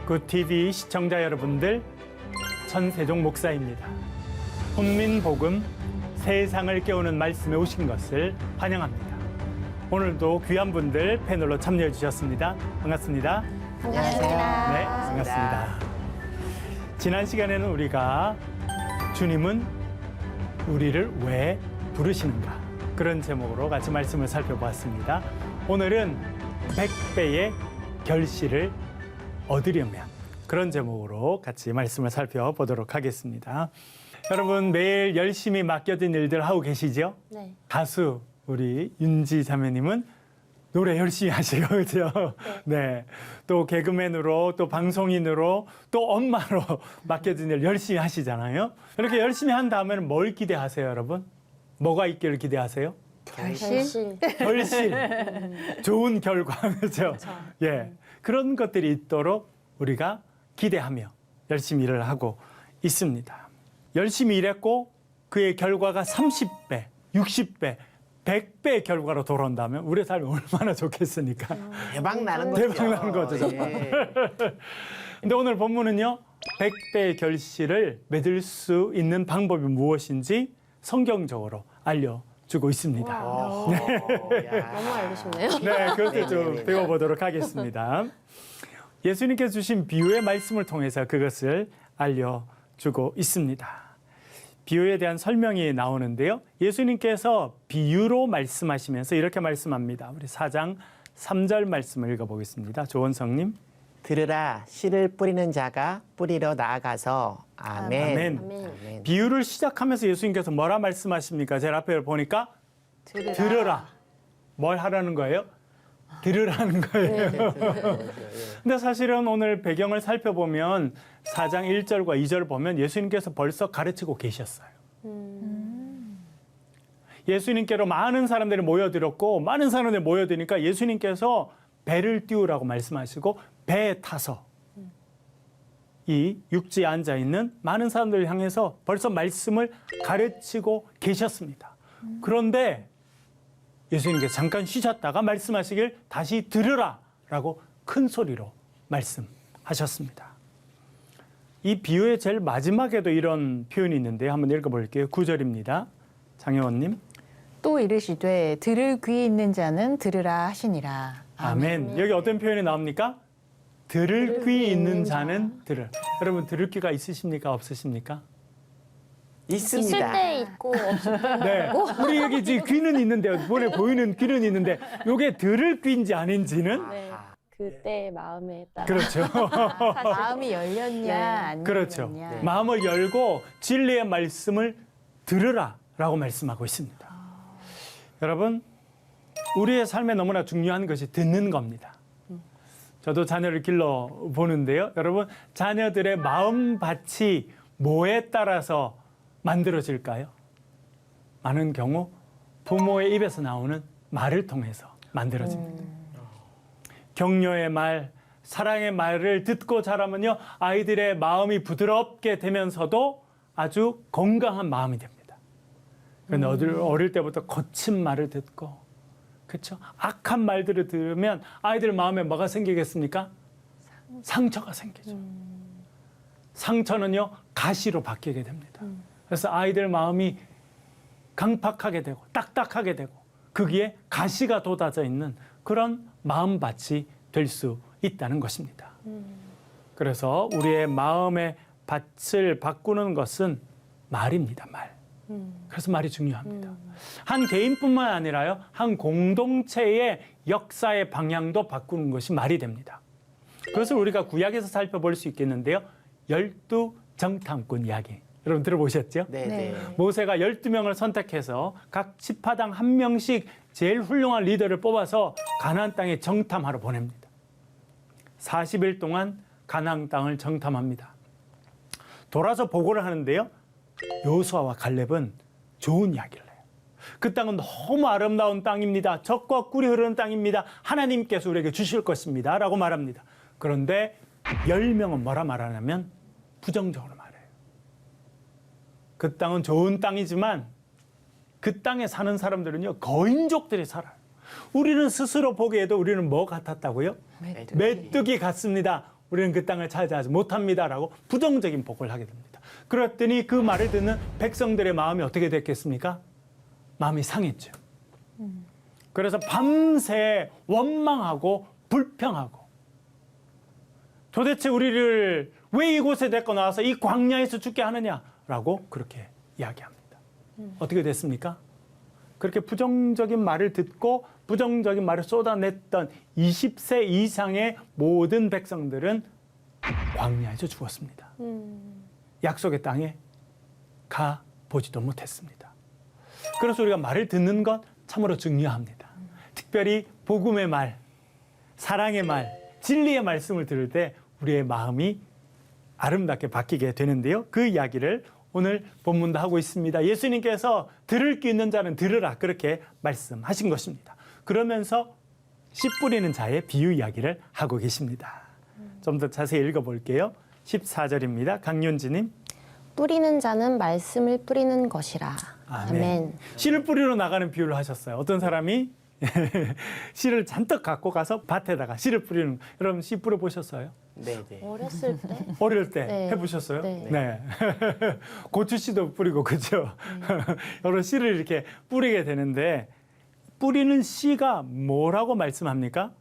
굿TV 시청자 여러분들, 천세종 목사입니다. 훈민복음, 세상을 깨우는 말씀에 오신 것을 환영합니다. 오늘도 귀한 분들 패널로 참여해 주셨습니다. 반갑습니다. 반갑습니다. 네, 반갑습니다. 지난 시간에는 우리가 주님은 우리를 왜 부르시는가, 그런 제목으로 같이 말씀을 살펴보았습니다. 오늘은 100배의 결실을 얻으려면, 그런 제목으로 같이 말씀을 살펴보도록 하겠습니다. 여러분, 매일 열심히 맡겨진 일들 하고 계시죠? 네. 가수 우리 윤지 자매님은 노래 열심히 하시고, 그죠? 네. 또 개그맨으로, 또 방송인으로, 또 엄마로 맡겨진 일 열심히 하시잖아요. 이렇게 열심히 한 다음에는 뭘 기대하세요, 여러분? 뭐가 있기를 기대하세요? 결실. 결실. 좋은 결과, 그죠? 예. 그런 것들이 있도록 우리가 기대하며 열심히 일을 하고 있습니다. 열심히 일했고 그의 결과가 30배, 60배, 100배의 결과로 돌아온다면 우리의 삶이 얼마나 좋겠습니까? 대박 나는 거죠. 대박 나는 거죠, 정말. 예. 근데 오늘 본문은요, 100배의 결실을 맺을 수 있는 방법이 무엇인지 성경적으로 알려주고 있습니다. 야. 너무 알고 싶네요. 네, 그것도 좀 네네네. 배워보도록 하겠습니다. 예수님께서 주신 비유의 말씀을 통해서 그것을 알려주고 있습니다. 비유에 대한 설명이 나오는데요. 예수님께서 비유로 말씀하시면서 이렇게 말씀합니다. 우리 4장 3절 말씀을 읽어보겠습니다. 조원성님. 들으라, 씨를 뿌리는 자가 뿌리러 나아가서 아멘. 아멘. 아멘. 비유를 시작하면서 예수님께서 뭐라 말씀하십니까? 제일 앞에 보니까 들으라. 뭘 하라는 거예요? 들으라는 거예요. 근데 사실은 오늘 배경을 살펴보면 4장 1절과 2절 보면 예수님께서 벌써 가르치고 계셨어요. 예수님께로 많은 사람들이 모여들었고, 많은 사람들이 모여드니까 예수님께서 배를 띄우라고 말씀하시고 배에 타서 이 육지에 앉아있는 많은 사람들을 향해서 벌써 말씀을 가르치고 계셨습니다. 그런데 예수님께서 잠깐 쉬셨다가 말씀하시길 다시 들으라 라고 큰 소리로 말씀하셨습니다. 이 비유의 제일 마지막에도 이런 표현이 있는데 한번 읽어볼게요. 9절입니다. 장혜원님. 또 이르시되 들을 귀 있는 자는 들으라 하시니라. 아멘. 여기 어떤 표현이 나옵니까? 들을 귀 있는 자는 들을. 여러분, 들을 귀가 있으십니까? 없으십니까? 있을 있습니다. 때 있고 없을 때 네. 우리 여기 지금 귀는 있는데, 눈에 보이는 귀는 있는데, 이게 들을 귀인지 아닌지는? 네. 그때 마음에 따라. 그렇죠. 마음이 열렸냐 안 그렇죠. 열렸냐. 마음을 열고 진리의 말씀을 들으라라고 말씀하고 있습니다. 여러분, 우리의 삶에 너무나 중요한 것이 듣는 겁니다. 저도 자녀를 길러 보는데요. 여러분, 자녀들의 마음밭이 뭐에 따라서 만들어질까요? 많은 경우 부모의 입에서 나오는 말을 통해서 만들어집니다. 격려의 말, 사랑의 말을 듣고 자라면요, 아이들의 마음이 부드럽게 되면서도 아주 건강한 마음이 됩니다. 그런데 어릴 때부터 거친 말을 듣고, 그렇죠? 악한 말들을 들으면 아이들 마음에 뭐가 생기겠습니까? 상처가 생기죠. 상처는요, 가시로 바뀌게 됩니다. 그래서 아이들 마음이 강팍하게 되고 딱딱하게 되고 거기에 가시가 돋아져 있는 그런 마음밭이 될 수 있다는 것입니다. 그래서 우리의 마음의 밭을 바꾸는 것은 말입니다. 말. 그래서 말이 중요합니다. 한 개인뿐만 아니라요, 한 공동체의 역사의 방향도 바꾸는 것이 말이 됩니다. 그것을 우리가 구약에서 살펴볼 수 있겠는데요. 12정탐꾼 이야기. 여러분 들어보셨죠? 네. 모세가 12명을 선택해서 각 지파당 한 명씩 제일 훌륭한 리더를 뽑아서 가나안 땅에 정탐하러 보냅니다. 40일 동안 가나안 땅을 정탐합니다. 돌아서 보고를 하는데요. 여호수아와 갈렙은 좋은 이야기를 해요. 그 땅은 너무 아름다운 땅입니다. 젖과 꿀이 흐르는 땅입니다. 하나님께서 우리에게 주실 것입니다. 라고 말합니다. 그런데 10명은 뭐라 말하냐면 부정적으로 말해요. 그 땅은 좋은 땅이지만 그 땅에 사는 사람들은요, 거인족들이 살아요. 우리는 스스로 보기에도 우리는 뭐 같았다고요? 메뚜기 같습니다. 우리는 그 땅을 차지하지 못합니다라고 부정적인 보고를 하게 됩니다. 그랬더니 그 말을 듣는 백성들의 마음이 어떻게 됐겠습니까? 마음이 상했죠. 그래서 밤새 원망하고 불평하고 도대체 우리를 왜 이곳에 데리고 나와서 이 광야에서 죽게 하느냐라고 그렇게 이야기합니다. 어떻게 됐습니까? 그렇게 부정적인 말을 듣고 부정적인 말을 쏟아냈던 20세 이상의 모든 백성들은 광야에서 죽었습니다. 약속의 땅에 가 보지도 못했습니다. 그래서 우리가 말을 듣는 것 참으로 중요합니다. 특별히 복음의 말, 사랑의 말, 진리의 말씀을 들을 때 우리의 마음이 아름답게 바뀌게 되는데요. 그 이야기를 오늘 본문도 하고 있습니다. 예수님께서 들을 귀 있는 자는 들으라 그렇게 말씀하신 것입니다. 그러면서 씨 뿌리는 자의 비유 이야기를 하고 계십니다. 좀 더 자세히 읽어볼게요. 14절입니다. 강윤지님. 뿌리는 자는 말씀을 뿌리는 것이라. 아멘. 아멘. 씨를 뿌리러 나가는 비유를 하셨어요. 어떤 사람이 씨를 잔뜩 갖고 가서 밭에다가 씨를 뿌리는, 여러분 씨 뿌려 보셨어요? 네네. 어렸을 때? 어릴 때 네. 해보셨어요? 네. 고추 씨도 뿌리고 그죠? 여러 씨를 이렇게 뿌리게 되는데 뿌리는 씨가 뭐라고 말씀합니까?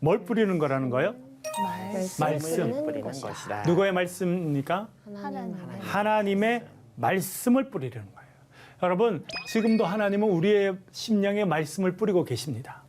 뭘 뿌리는 거라는 거예요? 말씀. 뿌리는 것이라. 누구의 말씀입니까? 하나님의 말씀을 뿌리는 거예요. 여러분, 지금도 하나님은 우리의 심령에 말씀을 뿌리고 계십니다.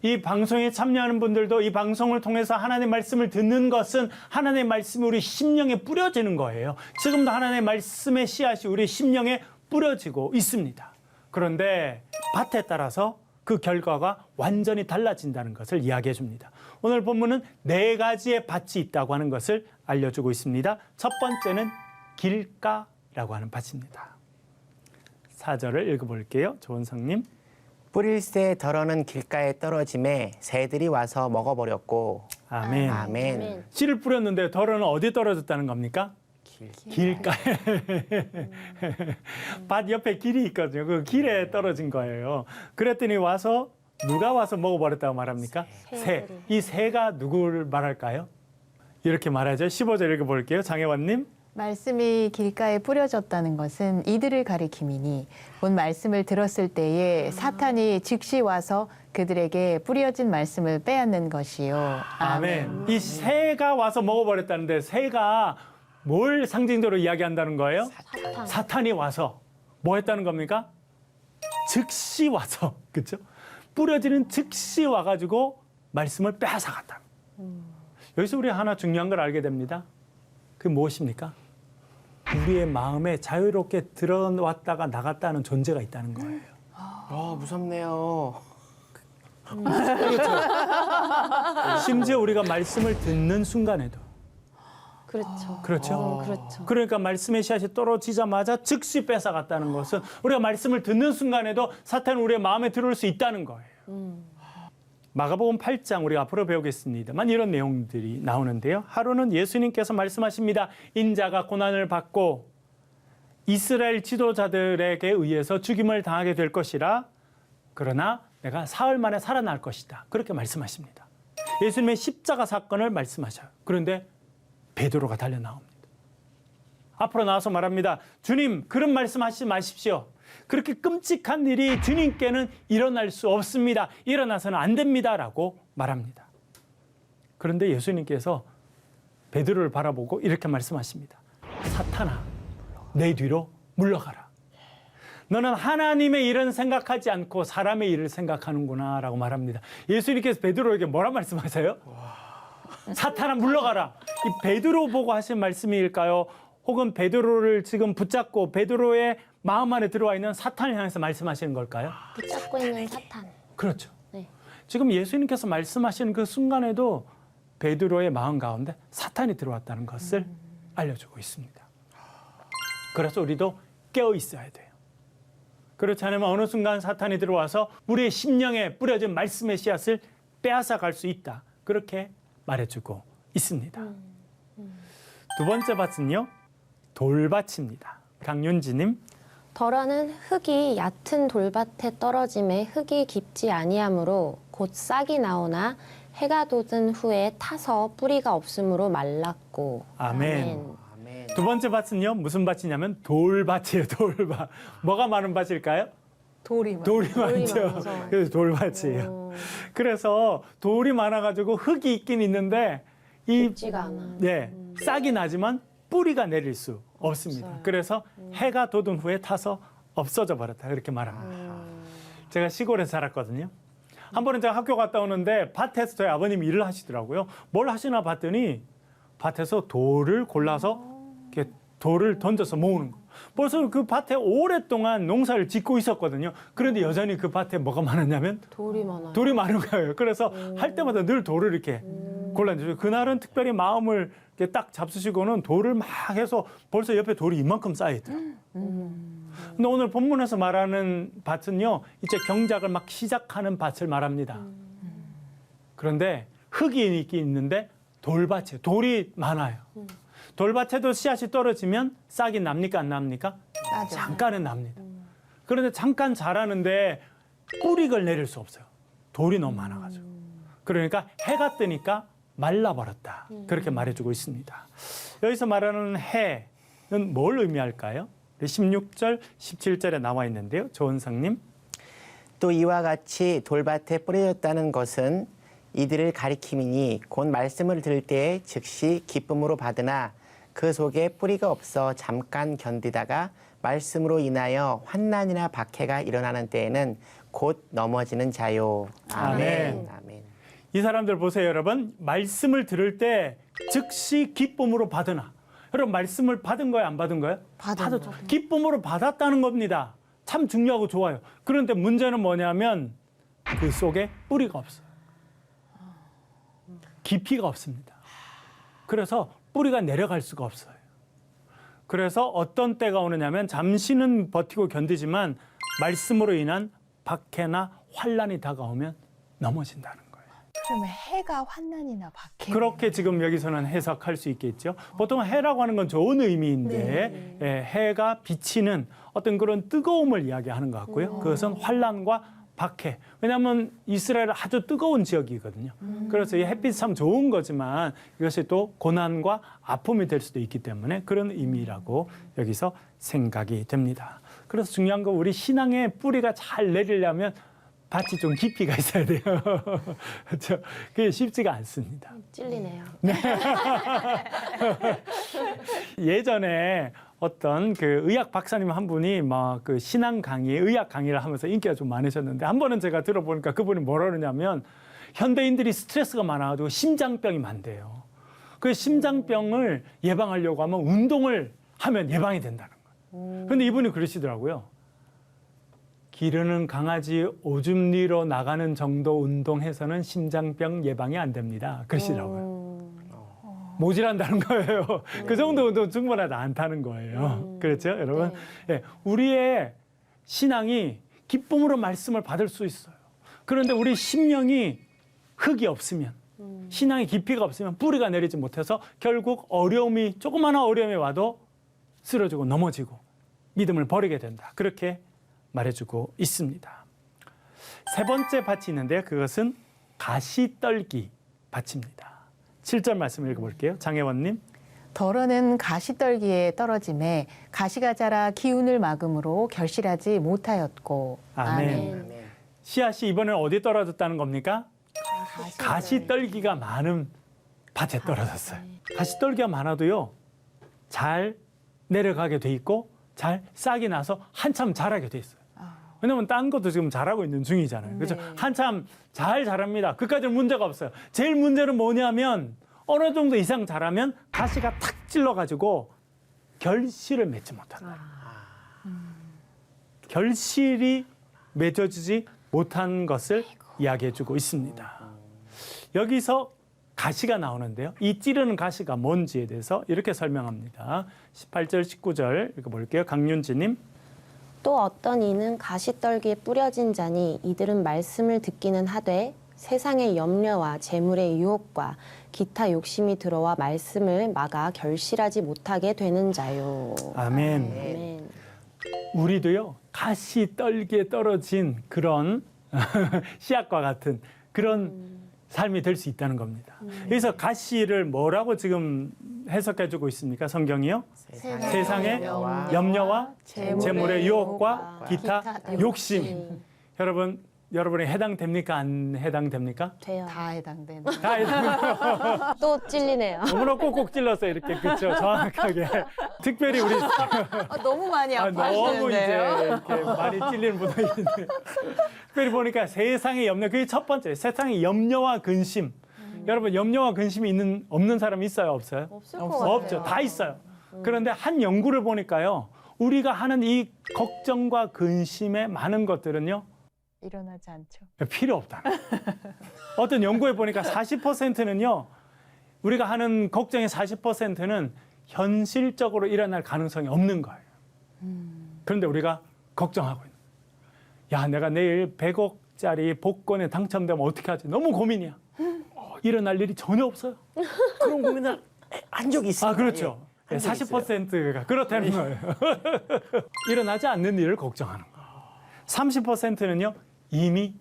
이 방송에 참여하는 분들도 이 방송을 통해서 하나님의 말씀을 듣는 것은 하나님의 말씀이 우리 심령에 뿌려지는 거예요. 지금도 하나님의 말씀의 씨앗이 우리 심령에 뿌려지고 있습니다. 그런데 밭에 따라서 그 결과가 완전히 달라진다는 것을 이야기해 줍니다. 오늘 본문은 4가지의 밭이 있다고 하는 것을 알려주고 있습니다. 첫 번째는 길가라고 하는 밭입니다. 4절을 읽어볼게요. 조원성님. 뿌릴새 덜어는 길가에 떨어짐에 새들이 와서 먹어버렸고. 아멘. 아멘. 씨를 뿌렸는데 덜어는 어디 떨어졌다는 겁니까? 길가에. 밭 옆에 길이 있거든요. 그 길에 떨어진 거예요. 그랬더니 와서 누가 와서 먹어버렸다고 말합니까? 새. 이 새가 누구를 말할까요? 이렇게 말하죠. 15절 읽어볼게요. 장혜원님. 말씀이 길가에 뿌려졌다는 것은 이들을 가리킴이니 본 말씀을 들었을 때에 사탄이 즉시 와서 그들에게 뿌려진 말씀을 빼앗는 것이요. 아멘. 이 새가 와서 먹어버렸다는데 새가 뭘 상징적으로 이야기한다는 거예요? 사탄이 와서 뭐 했다는 겁니까? 즉시 와서, 그렇죠? 뿌려지는 즉시 와가지고 말씀을 빼앗아갔다. 여기서 우리 하나 중요한 걸 알게 됩니다. 그게 무엇입니까? 우리의 마음에 자유롭게 들어왔다가 나갔다는 존재가 있다는 거예요. 무섭네요. 심지어 우리가 말씀을 듣는 순간에도. 그렇죠. 그렇죠? 그렇죠. 그러니까 말씀의 씨앗이 떨어지자마자 즉시 뺏어갔다는 것은 우리가 말씀을 듣는 순간에도 사탄은 우리의 마음에 들어올 수 있다는 거예요. 마가복음 8장 우리가 앞으로 배우겠습니다만 이런 내용들이 나오는데요. 하루는 예수님께서 말씀하십니다. 인자가 고난을 받고 이스라엘 지도자들에게 의해서 죽임을 당하게 될 것이라. 그러나 내가 사흘 만에 살아날 것이다. 그렇게 말씀하십니다. 예수님의 십자가 사건을 말씀하셔요. 그런데 베드로가 달려 나옵니다. 앞으로 나와서 말합니다. 주님, 그런 말씀하시지 마십시오. 그렇게 끔찍한 일이 주님께는 일어날 수 없습니다. 일어나서는 안 됩니다라고 말합니다. 그런데 예수님께서 베드로를 바라보고 이렇게 말씀하십니다. 사탄아, 내 뒤로 물러가라. 너는 하나님의 일은 생각하지 않고 사람의 일을 생각하는구나 라고 말합니다. 예수님께서 베드로에게 뭐라 말씀하세요? 사탄아 물러가라. 이 베드로 보고 하신 말씀일까요? 혹은 베드로를 지금 붙잡고 베드로의 마음 안에 들어와 있는 사탄을 향해서 말씀하시는 걸까요? 붙잡고 있는 사탄. 그렇죠. 네. 지금 예수님께서 말씀하시는 그 순간에도 베드로의 마음 가운데 사탄이 들어왔다는 것을 알려주고 있습니다. 그래서 우리도 깨어 있어야 돼요. 그렇지 않으면 어느 순간 사탄이 들어와서 우리의 심령에 뿌려진 말씀의 씨앗을 빼앗아 갈 수 있다. 그렇게 말해주고 있습니다. 두 번째 밭은요. 돌밭입니다. 강윤지님. 덜어는 흙이 얕은 돌밭에 떨어짐에 흙이 깊지 아니하므로 곧 싹이 나오나 해가 돋은 후에 타서 뿌리가 없으므로 말랐고. 아멘. 아멘. 두 번째 밭은요, 무슨 밭이냐면 돌밭이에요, 돌밭. 뭐가 많은 밭일까요? 돌이 돌이 많죠. 많아서. 그래서 돌밭이에요. 그래서 돌이 많아가지고 흙이 있긴 있는데 이 쉽지가 않아. 네, 싹이 나지만 뿌리가 내릴 수 없습니다. 없어요. 그래서 해가 돋은 후에 타서 없어져 버렸다 그렇게 말합니다. 제가 시골에 살았거든요. 한 번은 제가 학교 갔다 오는데 밭에서 저희 아버님이 일을 하시더라고요. 뭘 하시나 봤더니 밭에서 돌을 골라서 이렇게 돌을 던져서 모으는 거. 벌써 그 밭에 오랫동안 농사를 짓고 있었거든요. 그런데 여전히 그 밭에 뭐가 많았냐면 돌이 많아요. 돌이 많은 거예요. 그래서 할 때마다 늘 돌을 이렇게 골라주죠. 그날은 특별히 마음을 이렇게 딱 잡수시고는 돌을 막 해서 벌써 옆에 돌이 이만큼 쌓여있더라고요. 근데 오늘 본문에서 말하는 밭은요, 이제 경작을 막 시작하는 밭을 말합니다. 그런데 흙이 있긴 있는데 돌밭이에요. 돌이 많아요. 돌밭에도 씨앗이 떨어지면 싹이 납니까 안 납니까? 나죠. 잠깐은 납니다. 그런데 잠깐 자라는데 뿌리를 내릴 수 없어요. 돌이 너무 많아가지고. 그러니까 해가 뜨니까 말라버렸다. 그렇게 말해주고 있습니다. 여기서 말하는 해는 뭘 의미할까요? 16절, 17절에 나와 있는데요. 조은상님. 또 이와 같이 돌밭에 뿌려졌다는 것은 이들을 가리킴이니 곧 말씀을 들을 때에 즉시 기쁨으로 받으나 그 속에 뿌리가 없어 잠깐 견디다가 말씀으로 인하여 환난이나 박해가 일어나는 때에는 곧 넘어지는 자요. 아멘. 아멘. 이 사람들 보세요, 여러분. 말씀을 들을 때 즉시 기쁨으로 받으나. 여러분, 말씀을 받은 거예요, 안 받은 거예요? 받았죠. 기쁨으로 받았다는 겁니다. 참 중요하고 좋아요. 그런데 문제는 뭐냐면 그 속에 뿌리가 없어요. 깊이가 없습니다. 그래서 뿌리가 내려갈 수가 없어요. 그래서 어떤 때가 오느냐면 잠시는 버티고 견디지만 말씀으로 인한 박해나 환란이 다가오면 넘어진다는 거예요. 그러면 해가 환난이나 박해. 그렇게 지금 여기서는 해석할 수 있겠죠. 보통 해라고 하는 건 좋은 의미인데 예, 해가 비치는 어떤 그런 뜨거움을 이야기하는 것 같고요. 그것은 환란과 박해. 왜냐하면 이스라엘은 아주 뜨거운 지역이거든요. 그래서 이 햇빛이 참 좋은 거지만 이것이 또 고난과 아픔이 될 수도 있기 때문에 그런 의미라고 여기서 생각이 됩니다. 그래서 중요한 건 우리 신앙의 뿌리가 잘 내리려면 밭이 좀 깊이가 있어야 돼요. 그렇죠? 그게 쉽지가 않습니다. 찔리네요. 예전에 어떤 그 의학 박사님 한 분이 막 그 신앙 강의, 의학 강의를 하면서 인기가 좀 많으셨는데 한 번은 제가 들어보니까 그분이 뭐라 그러냐면 현대인들이 스트레스가 많아가지고 심장병이 많대요. 그 심장병을 예방하려고 하면 운동을 하면 예방이 된다는 거예요. 그런데 이분이 그러시더라고요. 기르는 강아지 오줌 리로 나가는 정도 운동해서는 심장병 예방이 안 됩니다. 그러시더라고요. 모질한다는 거예요. 그 정도 운동 충분하지 않다는 거예요. 그렇죠, 여러분? 예, 우리의 신앙이 기쁨으로 말씀을 받을 수 있어요. 그런데 우리 심령이 흙이 없으면, 신앙의 깊이가 없으면 뿌리가 내리지 못해서 결국 어려움이, 조그마한 어려움이 와도 쓰러지고 넘어지고 믿음을 버리게 된다. 그렇게 말해주고 있습니다. 세 번째 밭이 있는데요. 그것은 가시떨기 밭입니다. 7절 말씀 읽어볼게요. 장혜원님. 덜어는 가시떨기에 떨어짐에 가시가 자라 기운을 막음으로 결실하지 못하였고. 아멘. 씨앗이 이번에는 어디에 떨어졌다는 겁니까? 가시떨기가 많은 밭에 떨어졌어요. 가시떨기가 많아도요, 잘 내려가게 돼 있고 잘 싹이 나서 한참 자라게 돼 있어요. 왜냐면 딴 것도 지금 자라고 있는 중이잖아요. 그래서 한참 잘 자랍니다. 그까지는 문제가 없어요. 제일 문제는 뭐냐면 어느 정도 이상 자라면 가시가 탁 찔러가지고 결실을 맺지 못한다. 결실이 맺어지지 못한 것을 이야기해주고 있습니다. 여기서 가시가 나오는데요. 이 찌르는 가시가 뭔지에 대해서 이렇게 설명합니다. 18절, 19절 읽어볼게요. 강윤지님. 또 어떤 이는 가시떨기에 뿌려진 자니 이들은 말씀을 듣기는 하되 세상의 염려와 재물의 유혹과 기타 욕심이 들어와 말씀을 막아 결실하지 못하게 되는 자요. 아멘. 아멘. 우리도요, 가시떨기에 떨어진 그런 씨앗과 같은 그런 삶이 될 수 있다는 겁니다. 그래서 가시를 뭐라고 지금 해석해주고 있습니까? 성경이요? 세상의 염려와 재물의 유혹과 기타 욕심. 여러분이 해당됩니까? 안 해당됩니까? 돼요. 다 해당되는. 다 해당. 또 찔리네요. 너무나 꼭꼭 찔렀어요. 이렇게 그렇죠. 정확하게. 특별히 우리 너무 많이 너무 이제 이렇게 많이 찔리는 분들이 있는데 특별히 보니까 세상의 염려 그게 첫 번째. 세상의 염려와 근심. 여러분 염려와 근심이 없는 사람이 있어요? 없어요? 없을 것 같아요. 없죠. 다 있어요. 그런데 한 연구를 보니까요. 우리가 하는 이 걱정과 근심의 많은 것들은요. 일어나지 않죠. 필요 없다. 어떤 연구에 보니까 40%는요. 우리가 하는 걱정의 40%는 현실적으로 일어날 가능성이 없는 거예요. 그런데 우리가 걱정하고 있는 거예요. 야, 내가 내일 100억짜리 복권에 당첨되면 어떻게 하지? 너무 고민이야. 일어날 일이 전혀 없어요. 그런 고민을 한 적이 있어요. 아, 그렇죠. 40%가 그렇다는 거예요. 일어나지 않는 일을 걱정하는 거예요. 30%는요, 이미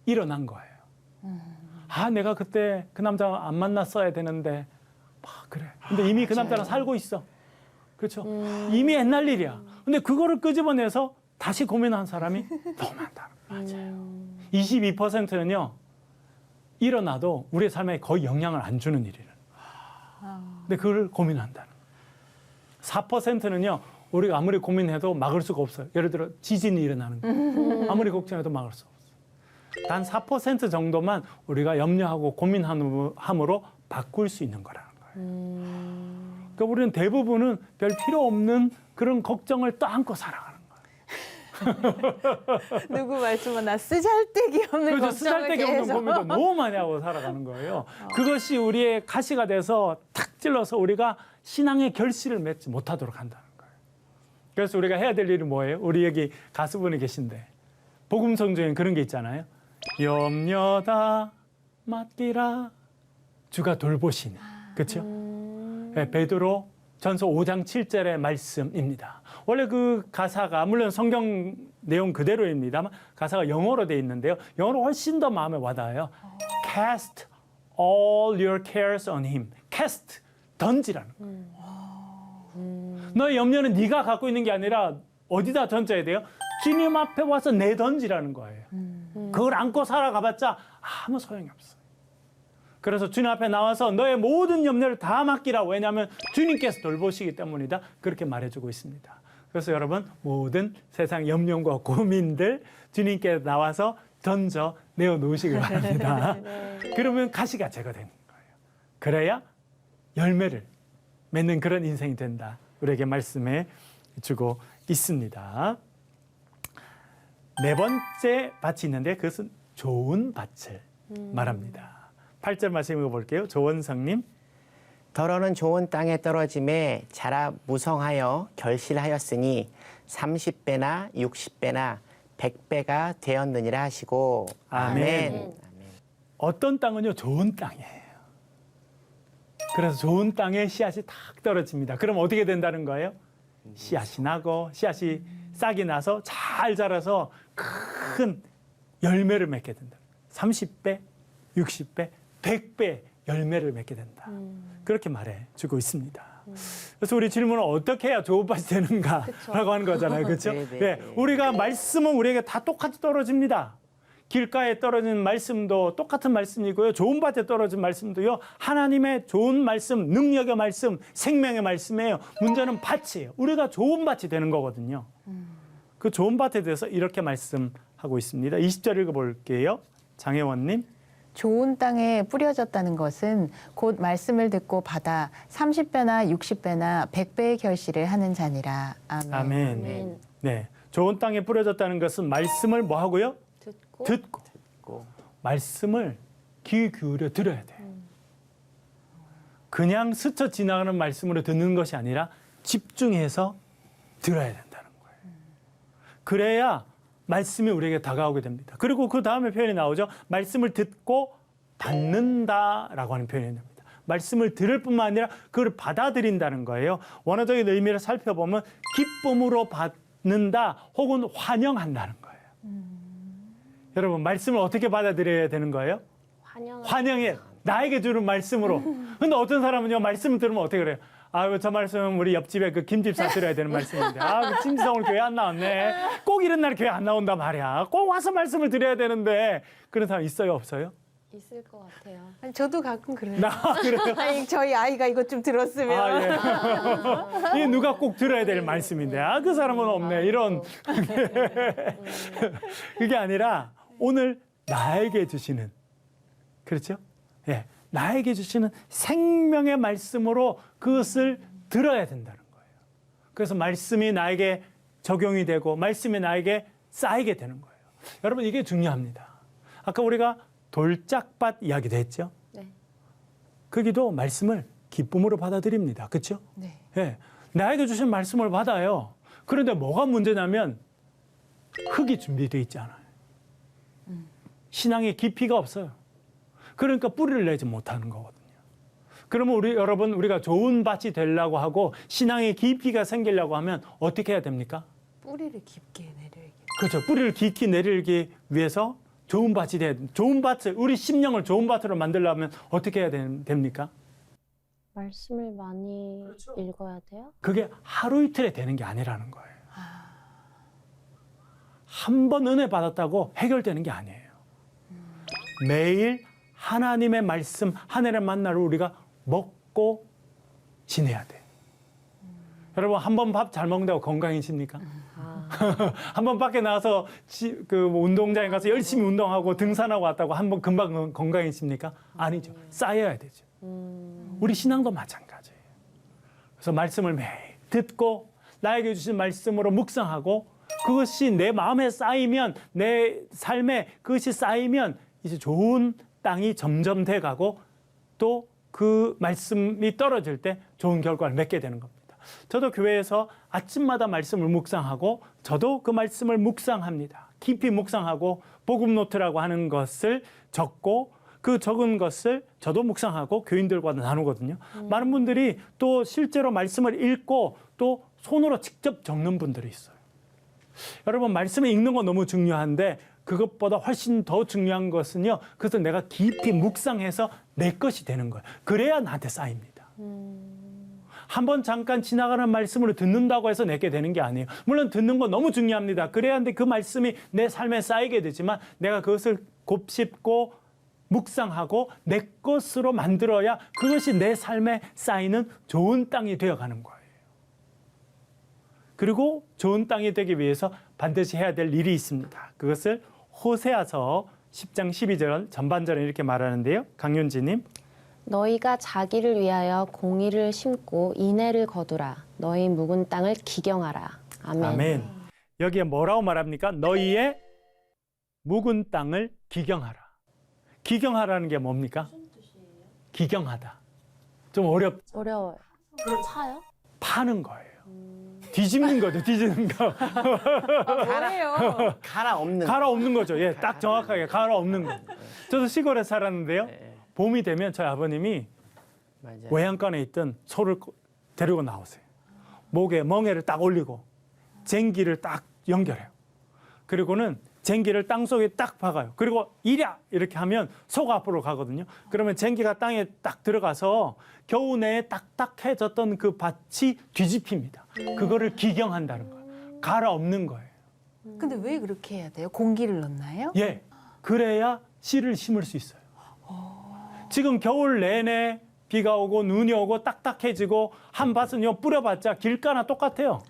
일어난 거예요. 아, 내가 그때 그 남자 안 만났어야 되는데, 그래. 근데 이미 그 남자랑 살고 있어. 그렇죠. 이미 옛날 일이야. 근데 그거를 끄집어내서 다시 고민한 사람이 너무 많다. 맞아요. 22%는요, 일어나도 우리의 삶에 거의 영향을 안 주는 일이에요. 근데 그걸 고민한다는 거예요. 4%는요, 우리가 아무리 고민해도 막을 수가 없어요. 예를 들어 지진이 일어나는 거예요. 아무리 걱정해도 막을 수 없어요. 단 4% 정도만 우리가 염려하고 고민함으로 바꿀 수 있는 거라는 거예요. 그러니까 우리는 대부분은 별 필요 없는 그런 걱정을 떠안고 살아가는 거예요. 누구 말씀은 나 쓰잘데기 없는 그래서 걱정을 쓰잘데기 없는 계속. 고민도 너무 많이 하고 살아가는 거예요. 그것이 우리의 가시가 돼서 탁 찔러서 우리가 신앙의 결실을 맺지 못하도록 한다는 거예요. 그래서 우리가 해야 될 일이 뭐예요? 우리 여기 가수분이 계신데 복음성 중에 그런 게 있잖아요. 염려다 맡기라 주가 돌보시니. 그렇죠? 네, 베드로 전서 5장 7절의 말씀입니다. 원래 그 가사가 물론 성경 내용 그대로입니다만 가사가 영어로 돼 있는데요. 영어로 훨씬 더 마음에 와닿아요. Cast all your cares on him. Cast, 던지라는 거예요. 너의 염려는 네가 갖고 있는 게 아니라 어디다 던져야 돼요? 주님 앞에 와서 내던지라는 거예요. 그걸 안고 살아가봤자 아무 소용이 없어요. 그래서 주님 앞에 나와서 너의 모든 염려를 다 맡기라. 왜냐하면 주님께서 돌보시기 때문이다. 그렇게 말해주고 있습니다. 그래서 여러분 모든 세상 염려와 고민들 주님께 나와서 던져 내어놓으시기 바랍니다. 그러면 가시가 제거되는 거예요. 그래야 열매를 맺는 그런 인생이 된다. 우리에게 말씀해 주고 있습니다. 네 번째 밭이 있는데 그것은 좋은 밭을 말합니다. 8절 말씀 읽어볼게요. 조원성님. 더러는 좋은 땅에 떨어짐에 자라 무성하여 결실하였으니 30배나 60배나 100배가 되었느니라 하시고 아멘. 어떤 땅은요 좋은 땅이에요. 그래서 좋은 땅에 씨앗이 탁 떨어집니다. 그럼 어떻게 된다는 거예요? 씨앗이 나고 씨앗이 싹이 나서 잘 자라서 큰 열매를 맺게 된다. 30배, 60배, 100배 열매를 맺게 된다. 그렇게 말해주고 있습니다. 그래서 우리 질문은 어떻게 해야 좋은 밭이 되는가라고 하는 거잖아요. 그렇죠? 네, 우리가 말씀은 우리에게 다 똑같이 떨어집니다. 길가에 떨어진 말씀도 똑같은 말씀이고요. 좋은 밭에 떨어진 말씀도요. 하나님의 좋은 말씀, 능력의 말씀, 생명의 말씀이에요. 문제는 밭이에요. 우리가 좋은 밭이 되는 거거든요. 그 좋은 밭에 대해서 이렇게 말씀하고 있습니다. 20절 읽어볼게요. 장혜원님. 좋은 땅에 뿌려졌다는 것은 곧 말씀을 듣고 받아 30배나 60배나 100배의 결실을 하는 자니라. 아멘. 아멘. 네, 좋은 땅에 뿌려졌다는 것은 말씀을 뭐 하고요? 듣고. 말씀을 귀 기울여 들어야 돼요. 그냥 스쳐 지나가는 말씀으로 듣는 것이 아니라 집중해서 들어야 된다는 거예요. 그래야 말씀이 우리에게 다가오게 됩니다. 그리고 그 다음에 표현이 나오죠. 말씀을 듣고 받는다라고 하는 표현이 됩니다. 말씀을 들을 뿐만 아니라 그걸 받아들인다는 거예요. 원어적인 의미를 살펴보면 기쁨으로 받는다 혹은 환영한다는 거예요. 여러분 말씀을 어떻게 받아들여야 되는 거예요? 환영해. 나에게 주는 말씀으로. 근데 어떤 사람은요, 말씀을 들으면 어떻게 그래요? 아유, 저 말씀은 우리 옆집에 그 김집사 들어야 되는 말씀인데. 아, 그 김집사 오늘 교회 안 나왔네. 꼭 이런 날 교회 안 나온단 말이야. 꼭 와서 말씀을 드려야 되는데. 그런 사람 있어요, 없어요? 있을 것 같아요. 아니, 저도 가끔 그래요. 그래요? 아니, 저희 아이가 이것 좀 들었으면. 아, 예. 이게 누가 꼭 들어야 될 말씀인데. 아, 그 사람은 없네. 이런. 그게 아니라 오늘 나에게 주시는. 그렇죠? 예. 나에게 주시는 생명의 말씀으로 그것을 들어야 된다는 거예요. 그래서 말씀이 나에게 적용이 되고 말씀이 나에게 쌓이게 되는 거예요. 여러분, 이게 중요합니다. 아까 우리가 돌짝밭 이야기도 했죠. 네. 거기도 말씀을 기쁨으로 받아들입니다. 그렇죠? 네. 예. 나에게 주신 말씀을 받아요. 그런데 뭐가 문제냐면 흙이 준비되어 있지 않아요. 신앙의 깊이가 없어요. 그러니까 뿌리를 내지 못하는 거거든요. 그러면 여러분, 우리가 좋은 밭이 되려고 하고 신앙의 깊이가 생기려고 하면 어떻게 해야 됩니까? 뿌리를 깊게 내려야겠다. 그렇죠. 뿌리를 깊이 내리기 위해서 좋은 밭이 돼야 됩니다. 좋은 밭을, 우리 심령을 좋은 밭으로 만들려면 어떻게 해야 됩니까? 말씀을 많이 읽어야 돼요? 그게 하루 이틀에 되는 게 아니라는 거예요. 한 번 은혜 받았다고 해결되는 게 아니에요. 매일 하나님의 말씀, 하늘의 만나를 우리가 먹고 지내야 돼. 여러분, 한 번 밥 잘 먹는다고 건강해집니까? 한 번 밖에 나가서 운동장에 가서 열심히 운동하고 등산하고 왔다고 한 번 금방 건강해집니까? 아니죠. 쌓여야 되죠. 우리 신앙도 마찬가지예요. 그래서 말씀을 매일 듣고 나에게 주신 말씀으로 묵상하고 그것이 내 마음에 쌓이면, 내 삶에 그것이 쌓이면 이제 좋은 땅이 점점 돼가고 또 그 말씀이 떨어질 때 좋은 결과를 맺게 되는 겁니다. 저도 교회에서 아침마다 말씀을 묵상하고 저도 그 말씀을 묵상합니다. 깊이 묵상하고 복음 노트라고 하는 것을 적고 그 적은 것을 저도 묵상하고 교인들과도 나누거든요. 많은 분들이 또 실제로 말씀을 읽고 또 손으로 직접 적는 분들이 있어요. 여러분, 말씀을 읽는 건 너무 중요한데 그것보다 훨씬 더 중요한 것은요, 그래서 내가 깊이 묵상해서 내 것이 되는 거예요. 그래야 나한테 쌓입니다. 한번 잠깐 지나가는 말씀으로 듣는다고 해서 내게 되는 게 아니에요. 물론 듣는 건 너무 중요합니다. 그래야 하는데 그 말씀이 내 삶에 쌓이게 되지만 내가 그것을 곱씹고 묵상하고 내 것으로 만들어야 그것이 내 삶에 쌓이는 좋은 땅이 되어가는 거예요. 그리고 좋은 땅이 되기 위해서 반드시 해야 될 일이 있습니다. 그것을 호세아서 10장 12절 전반절에 이렇게 말하는데요. 강윤지님. 너희가 자기를 위하여 공의를 심고 인애를 거두라. 너희 묵은 땅을 기경하라. 아멘. 아멘. 여기에 뭐라고 말합니까? 너희의 묵은 땅을 기경하라. 기경하라는 게 뭡니까? 기경하다. 좀 어려워요. 차요? 파는 거예요. 뒤집는 거죠, 뒤집는 거. 뭐예요? 갈아 없는. 갈아 없는 거죠. 예, 딱 정확하게 갈아 없는 거. 저도 시골에 살았는데요. 봄이 되면 저희 아버님이 맞아요. 외양간에 있던 소를 데리고 나오세요. 목에 멍에를 딱 올리고 쟁기를 딱 연결해요. 그리고는 쟁기를 땅 속에 딱 박아요. 그리고 이랴 이렇게 하면 소가 앞으로 가거든요. 그러면 쟁기가 땅에 딱 들어가서 겨우 내에 딱딱해졌던 그 밭이 뒤집힙니다. 그거를 기경한다는 거예요. 갈아 엎는 거예요. 근데 왜 그렇게 해야 돼요? 공기를 넣나요? 예, 그래야 씨를 심을 수 있어요. 지금 겨울 내내 비가 오고 눈이 오고 딱딱해지고 한 밭은요 뿌려봤자 길가나 똑같아요.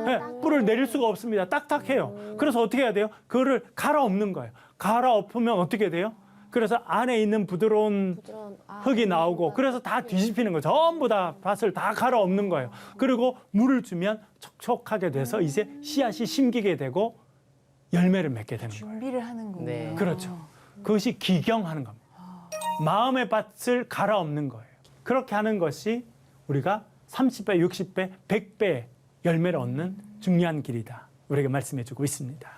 네, 뿔을 내릴 수가 없습니다. 딱딱해요. 그래서 어떻게 해야 돼요? 그거를 갈아 엎는 거예요. 갈아 엎으면 어떻게 돼요? 그래서 안에 있는 부드러운 흙이 나오고 그래서 다 뒤집히는 거예요. 전부 다 밭을 다 갈아 엎는 거예요. 그리고 물을 주면 촉촉하게 돼서 이제 씨앗이 심기게 되고 열매를 맺게 되는 거예요. 준비를 하는 거예요. 네. 그렇죠. 그것이 기경하는 겁니다. 마음의 밭을 갈아 엎는 거예요. 그렇게 하는 것이 우리가 30배, 60배, 100배 열매를 얻는 중요한 길이다. 우리에게 말씀해 주고 있습니다.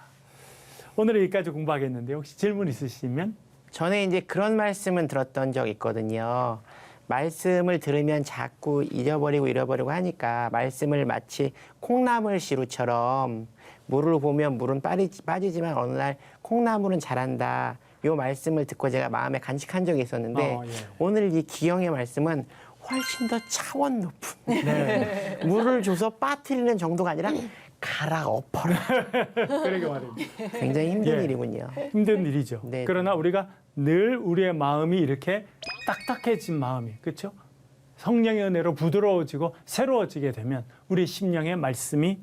오늘은 여기까지 공부하겠는데 혹시 질문 있으시면? 전에 이제 그런 말씀은 들었던 적 있거든요. 말씀을 들으면 자꾸 잃어버리고 하니까 말씀을 마치 콩나물 시루처럼 물을 보면 물은 빠지지만 어느 날 콩나물은 자란다 요 말씀을 듣고 제가 마음에 간직한 적이 있었는데 예. 오늘 이 기영의 말씀은 훨씬 더 차원 높은 물을 줘서 빠뜨리는 정도가 아니라 갈아 엎어라. 그러게 말입니다. 굉장히 힘든 예. 일이군요. 힘든 일이죠. 네. 그러나 우리가 늘 우리의 마음이 이렇게 딱딱해진 마음이, 그렇죠? 성령의 은혜로 부드러워지고 새로워지게 되면 우리 심령의 말씀이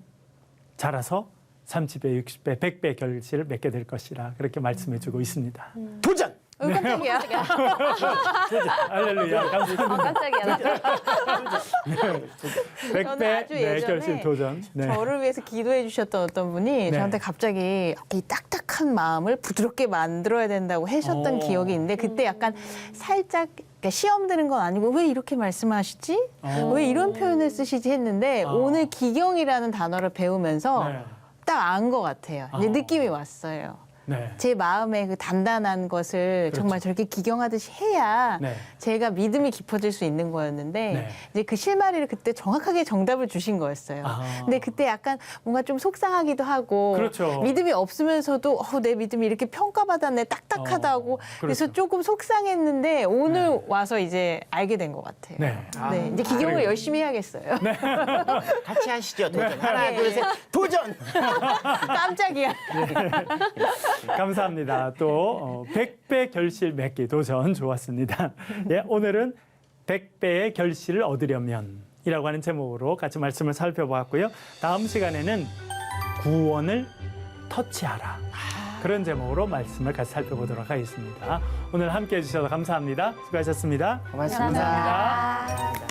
자라서 30배, 60배, 100배 결실을 맺게 될 것이라 그렇게 말씀해주고 있습니다. 도전! 깜짝이야. 할렐루야. 감사합니다. 깜짝이야. 100배 아주 네, 예전에 결실 도전. 네. 저를 위해서 기도해 주셨던 어떤 분이 네. 저한테 갑자기 이 딱딱한 마음을 부드럽게 만들어야 된다고 하셨던 오. 기억이 있는데 그때 약간 살짝 그러니까 시험 드는 건 아니고 왜 이렇게 말씀하시지? 왜 이런 표현을 쓰시지 했는데 오늘 기경이라는 단어를 배우면서 네. 딱 안 것 같아요. 이제 느낌이 왔어요. 네. 제 마음의 그 단단한 것을 그렇죠. 정말 저렇게 기경하듯이 해야 네. 제가 믿음이 깊어질 수 있는 거였는데 네. 이제 그 실마리를 그때 정확하게 정답을 주신 거였어요. 아. 근데 그때 약간 뭔가 좀 속상하기도 하고 그렇죠. 믿음이 없으면서도 내 믿음이 이렇게 평가받았네 딱딱하다고 그래서 그렇죠. 조금 속상했는데 오늘 네. 와서 이제 알게 된 것 같아요. 네. 네, 이제 기경을 그래요. 열심히 해야겠어요. 같이 하시죠. 도전. 네. 하나, 둘, 셋. 도전! 깜짝이야. 감사합니다. 또 100배 결실 맺기 도전 좋았습니다. 예, 오늘은 100배의 결실을 얻으려면 이라고 하는 제목으로 같이 말씀을 살펴보았고요. 다음 시간에는 구원을 터치하라. 그런 제목으로 말씀을 같이 살펴보도록 하겠습니다. 오늘 함께해 주셔서 감사합니다. 수고하셨습니다. 고맙습니다. 감사합니다.